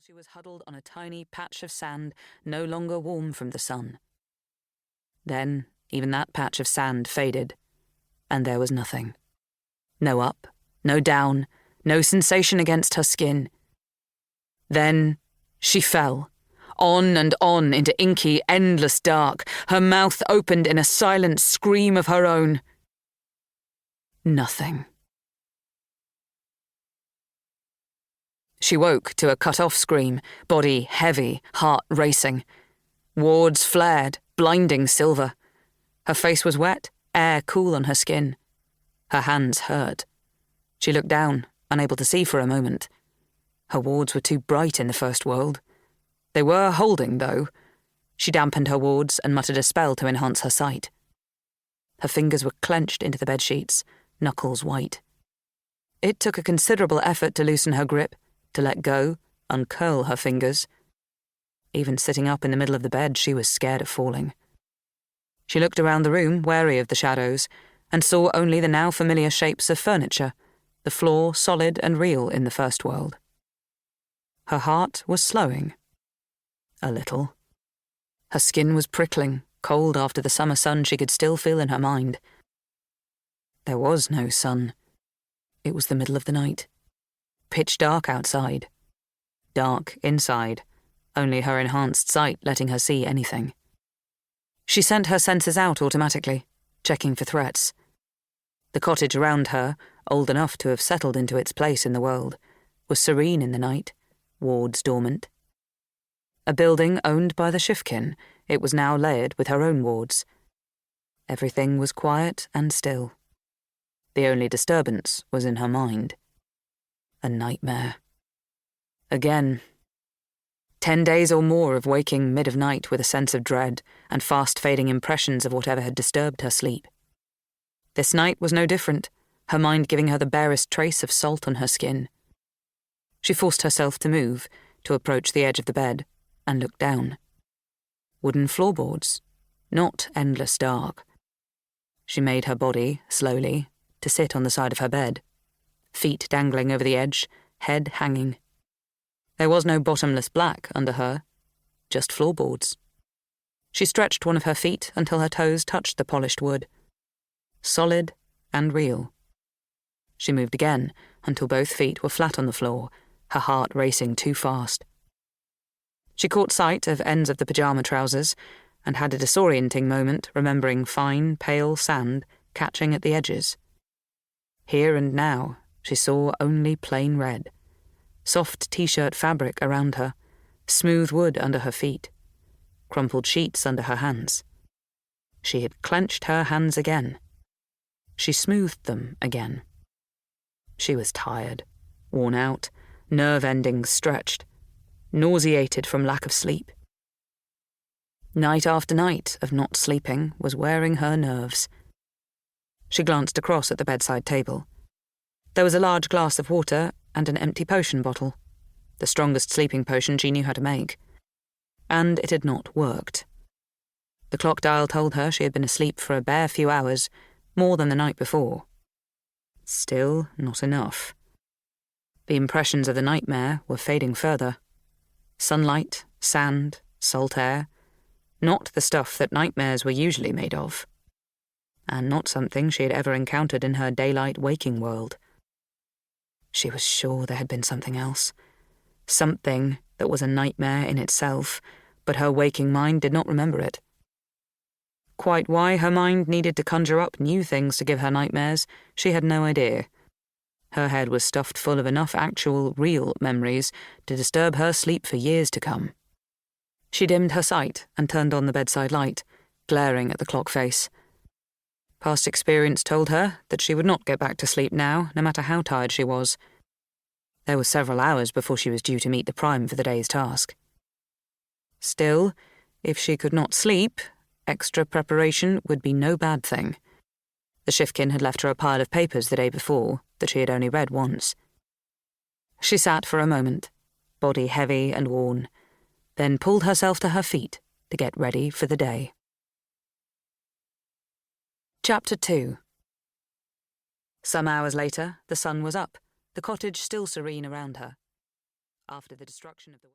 she was huddled on a tiny patch of sand, no longer warm from the sun. Then, even that patch of sand faded, and there was nothing. No up, no down, no sensation against her skin. Then she fell, on and on into inky, endless dark, her mouth opened in a silent scream of her own. Nothing. She woke to a cut-off scream, body heavy, heart racing. Wards flared, blinding silver. Her face was wet, air cool on her skin. Her hands hurt. She looked down, unable to see for a moment. Her wards were too bright in the first world. They were holding, though. She dampened her wards and muttered a spell to enhance her sight. Her fingers were clenched into the bedsheets, knuckles white. It took a considerable effort to loosen her grip, to let go, uncurl her fingers. Even sitting up in the middle of the bed, she was scared of falling. She looked around the room, wary of the shadows, and saw only the now familiar shapes of furniture, the floor solid and real in the first world. Her heart was slowing. A little. Her skin was prickling, cold after the summer sun she could still feel in her mind. There was no sun. It was the middle of the night. Pitch dark outside. Dark inside, only her enhanced sight letting her see anything. She sent her senses out automatically, checking for threats. The cottage around her, old enough to have settled into its place in the world, was serene in the night, wards dormant. A building owned by the Shifkin, it was now layered with her own wards. Everything was quiet and still. The only disturbance was in her mind. A nightmare. Again. 10 days or more of waking mid of night with a sense of dread and fast-fading impressions of whatever had disturbed her sleep. This night was no different, her mind giving her the barest trace of salt on her skin. She forced herself to move, to approach the edge of the bed, and look down. Wooden floorboards, not endless dark. She made her body, slowly, to sit on the side of her bed, feet dangling over the edge, head hanging. There was no bottomless black under her, just floorboards. She stretched one of her feet until her toes touched the polished wood. Solid and real. She moved again until both feet were flat on the floor, her heart racing too fast. She caught sight of ends of the pyjama trousers and had a disorienting moment remembering fine, pale sand catching at the edges. Here and now, she saw only plain red. Soft t-shirt fabric around her, smooth wood under her feet, crumpled sheets under her hands. She had clenched her hands again. She smoothed them again. She was tired, worn out, nerve endings stretched, nauseated from lack of sleep. Night after night of not sleeping was wearing her nerves. She glanced across at the bedside table. There was a large glass of water and an empty potion bottle, the strongest sleeping potion she knew how to make. And it had not worked. The clock dial told her she had been asleep for a bare few hours, more than the night before. Still not enough. The impressions of the nightmare were fading further. Sunlight, sand, salt air, not the stuff that nightmares were usually made of. And not something she had ever encountered in her daylight waking world. She was sure there had been something else. Something that was a nightmare in itself, but her waking mind did not remember it. Quite why her mind needed to conjure up new things to give her nightmares, she had no idea. Her head was stuffed full of enough actual, real memories to disturb her sleep for years to come. She dimmed her sight and turned on the bedside light, glaring at the clock face. Past experience told her that she would not get back to sleep now, no matter how tired she was. There were several hours before she was due to meet the prime for the day's task. Still, if she could not sleep, extra preparation would be no bad thing. The Shifkin had left her a pile of papers the day before that she had only read once. She sat for a moment, body heavy and worn, then pulled herself to her feet to get ready for the day. Chapter 2. Some hours later, the sun was up, the cottage still serene around her. After the destruction of the